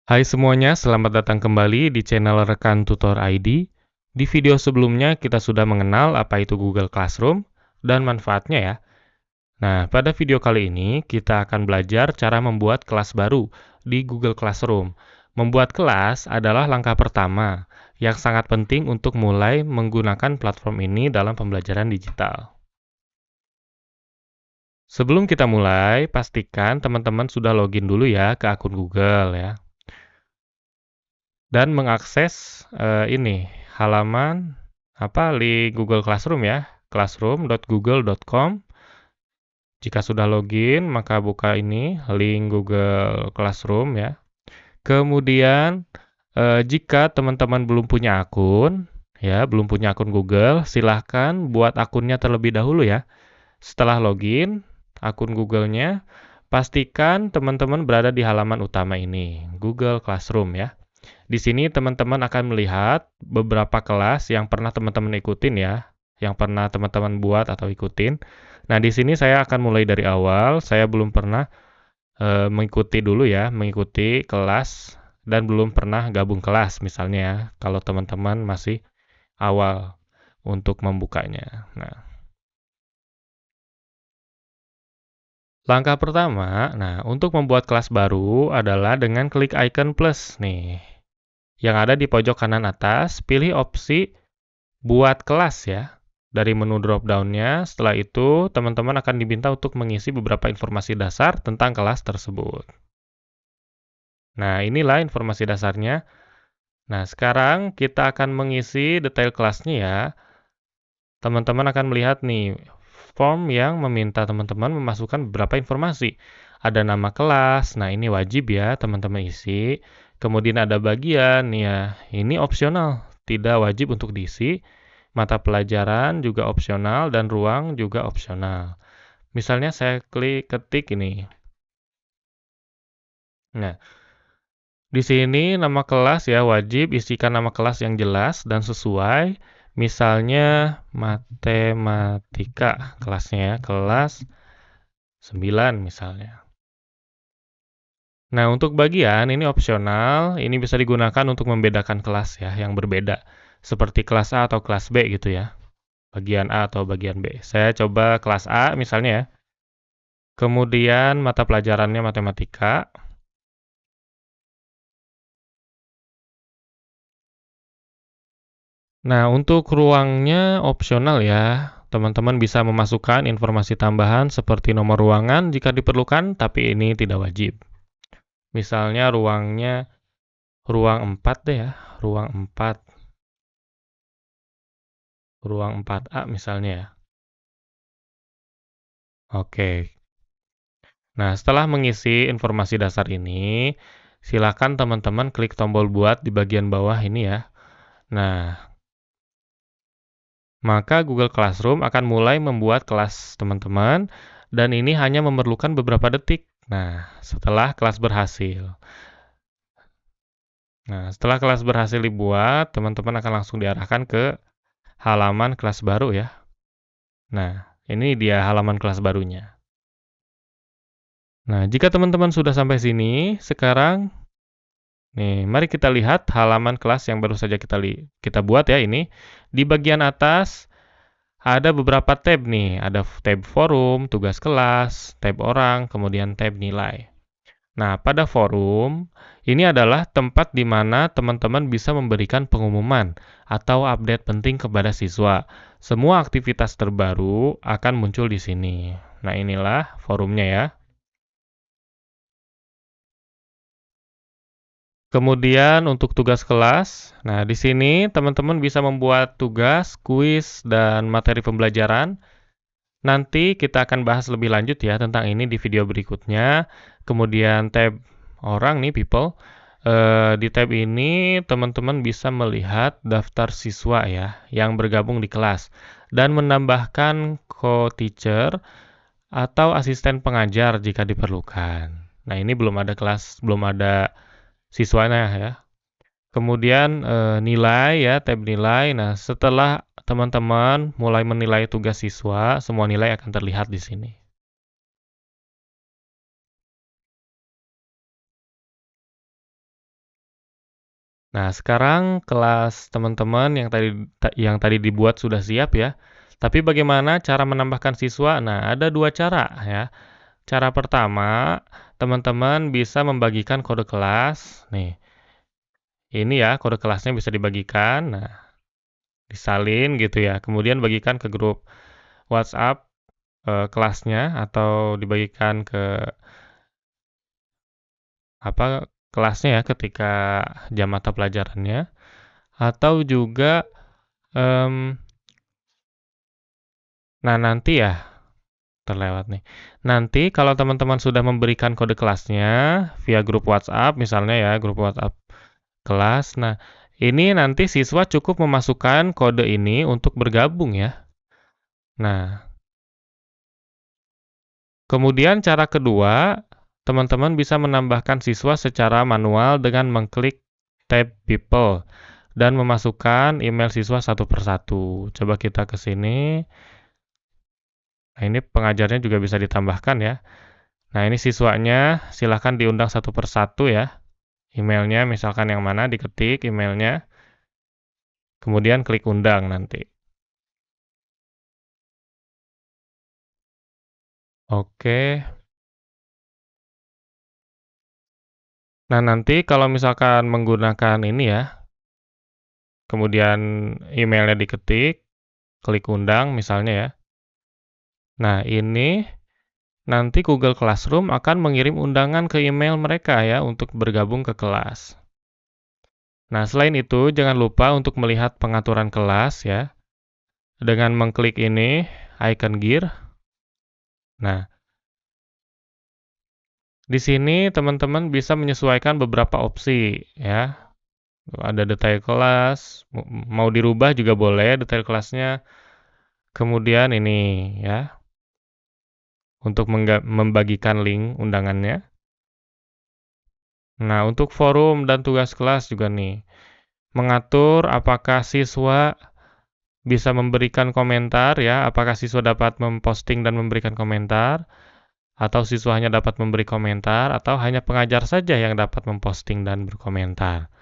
Hai semuanya, selamat datang kembali di channel Rekan Tutor ID. Di video sebelumnya kita sudah mengenal apa itu Google Classroom dan manfaatnya ya. Nah, pada video kali ini kita akan belajar cara membuat kelas baru di Google Classroom. Membuat kelas adalah langkah pertama yang sangat penting untuk mulai menggunakan platform ini dalam pembelajaran digital. Sebelum kita mulai, pastikan teman-teman sudah login dulu ya ke akun Google ya. Dan mengakses ini halaman link Google Classroom ya, classroom.google.com. Jika sudah login, maka buka ini link Google Classroom ya. Kemudian jika teman-teman belum punya akun ya, belum punya akun Google, silahkan buat akunnya terlebih dahulu ya. Setelah login akun Google-nya, pastikan teman-teman berada di halaman utama ini, Google Classroom ya. Di sini teman-teman akan melihat beberapa kelas yang pernah teman-teman ikutin ya, yang pernah teman-teman buat atau ikutin. Nah, di sini saya akan mulai dari awal. Saya belum pernah mengikuti dulu ya, mengikuti kelas dan belum pernah gabung kelas misalnya ya, kalau teman-teman masih awal untuk membukanya. Nah, langkah pertama, untuk membuat kelas baru adalah dengan klik icon plus nih yang ada di pojok kanan atas, pilih opsi buat kelas ya. Dari menu drop-down-nya, setelah itu teman-teman akan diminta untuk mengisi beberapa informasi dasar tentang kelas tersebut. Nah, inilah informasi dasarnya. Nah, sekarang kita akan mengisi detail kelasnya ya. Teman-teman akan melihat nih, form yang meminta teman-teman memasukkan beberapa informasi. Ada nama kelas, nah ini wajib ya teman-teman isi. Kemudian ada bagian, ya ini opsional, tidak wajib untuk diisi. Mata pelajaran juga opsional dan ruang juga opsional. Misalnya saya ketik ini. Nah, di sini nama kelas ya wajib isikan nama kelas yang jelas dan sesuai. Misalnya matematika kelasnya ya, kelas 9 misalnya. Nah, untuk bagian ini opsional, ini bisa digunakan untuk membedakan kelas ya yang berbeda. Seperti kelas A atau kelas B gitu ya. Bagian A atau bagian B. Saya coba kelas A misalnya ya. Kemudian mata pelajarannya matematika. Nah, untuk ruangnya opsional ya. Teman-teman bisa memasukkan informasi tambahan seperti nomor ruangan jika diperlukan, tapi ini tidak wajib. Misalnya ruangnya ruang 4 deh ya, ruang 4. Ruang 4A misalnya ya. Oke. Nah, setelah mengisi informasi dasar ini, silakan teman-teman klik tombol buat di bagian bawah ini ya. Nah, maka Google Classroom akan mulai membuat kelas teman-teman dan ini hanya memerlukan beberapa detik. Nah, setelah kelas berhasil. Nah, setelah kelas berhasil dibuat, teman-teman akan langsung diarahkan ke halaman kelas baru ya. Nah, ini dia halaman kelas barunya. Nah, jika teman-teman sudah sampai sini, sekarang nih, mari kita lihat halaman kelas yang baru saja kita buat ya ini. Di bagian atas ada beberapa tab nih, ada tab forum, tugas kelas, tab orang, kemudian tab nilai. Nah, pada forum, ini adalah tempat di mana teman-teman bisa memberikan pengumuman atau update penting kepada siswa. Semua aktivitas terbaru akan muncul di sini. Nah, inilah forumnya ya. Kemudian untuk tugas kelas, nah di sini teman-teman bisa membuat tugas, kuis, dan materi pembelajaran. Nanti kita akan bahas lebih lanjut ya tentang ini di video berikutnya. Kemudian tab orang nih, people. Di tab ini teman-teman bisa melihat daftar siswa ya yang bergabung di kelas dan menambahkan co-teacher atau asisten pengajar jika diperlukan. Nah, ini belum ada kelas, belum ada siswanya ya. Kemudian nilai ya, tab nilai. Nah, setelah teman-teman mulai menilai tugas siswa, semua nilai akan terlihat di sini. Nah, sekarang kelas teman-teman yang tadi dibuat sudah siap ya. Tapi bagaimana cara menambahkan siswa? Nah, ada dua cara ya. Cara pertama, teman-teman bisa membagikan kode kelas. Nih, ini ya kode kelasnya bisa dibagikan. Nah, disalin gitu ya. Kemudian bagikan ke grup WhatsApp kelasnya atau dibagikan ke kelasnya ya ketika jam mata pelajarannya, atau juga nah nanti ya terlewat nih. Nanti kalau teman-teman sudah memberikan kode kelasnya via grup WhatsApp misalnya ya, grup WhatsApp kelas. Nah, ini nanti siswa cukup memasukkan kode ini untuk bergabung ya. Nah, kemudian cara kedua, teman-teman bisa menambahkan siswa secara manual dengan mengklik tab People dan memasukkan email siswa satu persatu. Coba kita ke sini. Nah, ini pengajarnya juga bisa ditambahkan ya. Nah, ini siswanya silahkan diundang satu persatu ya. Emailnya misalkan yang mana, diketik emailnya, kemudian klik undang nanti. Oke. Nah, nanti kalau misalkan menggunakan ini ya, kemudian emailnya diketik, klik undang misalnya ya. Nah, ini nanti Google Classroom akan mengirim undangan ke email mereka ya untuk bergabung ke kelas. Nah, selain itu, jangan lupa untuk melihat pengaturan kelas ya, dengan mengklik ini, icon gear. Nah, di sini teman-teman bisa menyesuaikan beberapa opsi ya. Ada detail kelas, mau dirubah juga boleh detail kelasnya. Kemudian ini ya, untuk membagikan link undangannya. Nah, untuk forum dan tugas kelas juga nih, mengatur apakah siswa bisa memberikan komentar ya, apakah siswa dapat memposting dan memberikan komentar, atau siswa hanya dapat memberi komentar, atau hanya pengajar saja yang dapat memposting dan berkomentar.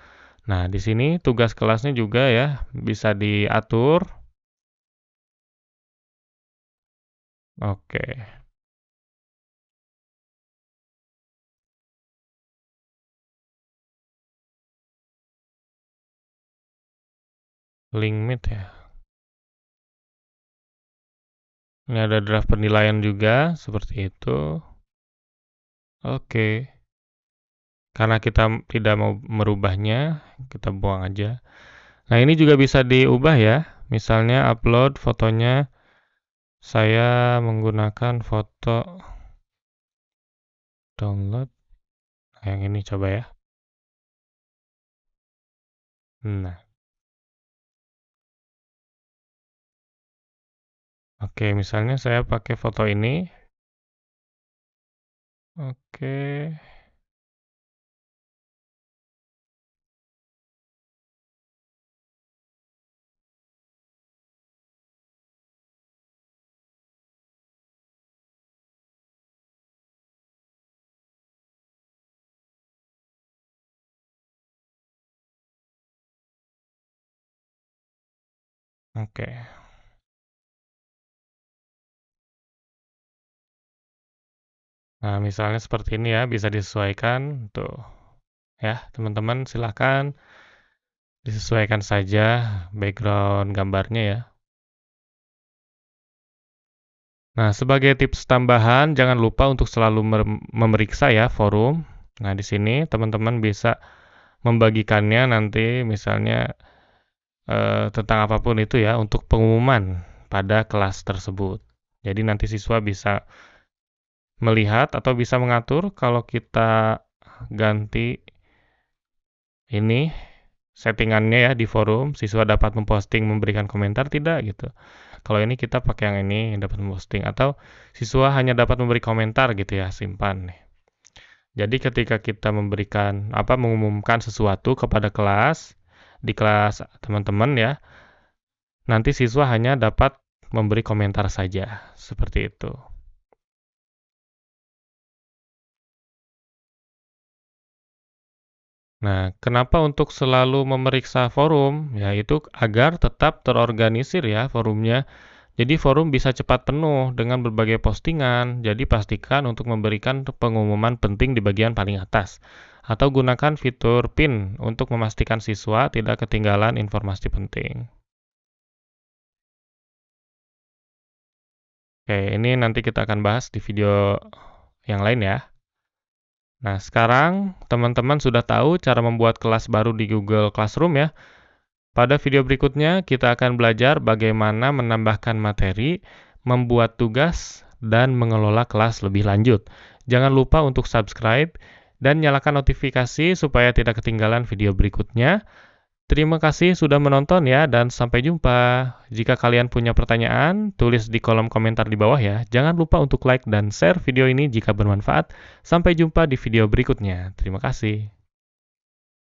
Nah, di sini tugas kelasnya juga ya, bisa diatur. Oke, link meet ya. Ini ada draft penilaian juga, seperti itu. Oke. Karena kita tidak mau merubahnya, kita buang aja. Nah, ini juga bisa diubah ya. Misalnya upload fotonya, saya menggunakan foto download. Nah, yang ini coba ya. Nah, oke, misalnya saya pakai foto ini. Oke, oke. Nah, misalnya seperti ini ya, bisa disesuaikan. Tuh, ya, teman-teman silahkan disesuaikan saja background gambarnya ya. Nah, sebagai tips tambahan, jangan lupa untuk selalu memeriksa ya forum. Nah, di sini teman-teman bisa membagikannya nanti misalnya tentang apapun itu ya untuk pengumuman pada kelas tersebut. Jadi nanti siswa bisa melihat atau bisa mengatur kalau kita ganti ini settingannya ya di forum, siswa dapat memposting memberikan komentar tidak gitu. Kalau ini kita pakai yang ini dapat memposting atau siswa hanya dapat memberi komentar gitu ya, simpan nih. Jadi ketika kita mengumumkan sesuatu kepada kelas di kelas teman-teman ya, nanti siswa hanya dapat memberi komentar saja, seperti itu. Nah, kenapa untuk selalu memeriksa forum? Yaitu agar tetap terorganisir ya forumnya. Jadi forum bisa cepat penuh dengan berbagai postingan, jadi pastikan untuk memberikan pengumuman penting di bagian paling atas. Atau gunakan fitur PIN untuk memastikan siswa tidak ketinggalan informasi penting. Oke, ini nanti kita akan bahas di video yang lain ya. Nah, sekarang teman-teman sudah tahu cara membuat kelas baru di Google Classroom ya. Pada video berikutnya, kita akan belajar bagaimana menambahkan materi, membuat tugas, dan mengelola kelas lebih lanjut. Jangan lupa untuk subscribe dan nyalakan notifikasi supaya tidak ketinggalan video berikutnya. Terima kasih sudah menonton ya, dan sampai jumpa. Jika kalian punya pertanyaan, tulis di kolom komentar di bawah ya. Jangan lupa untuk like dan share video ini jika bermanfaat. Sampai jumpa di video berikutnya. Terima kasih.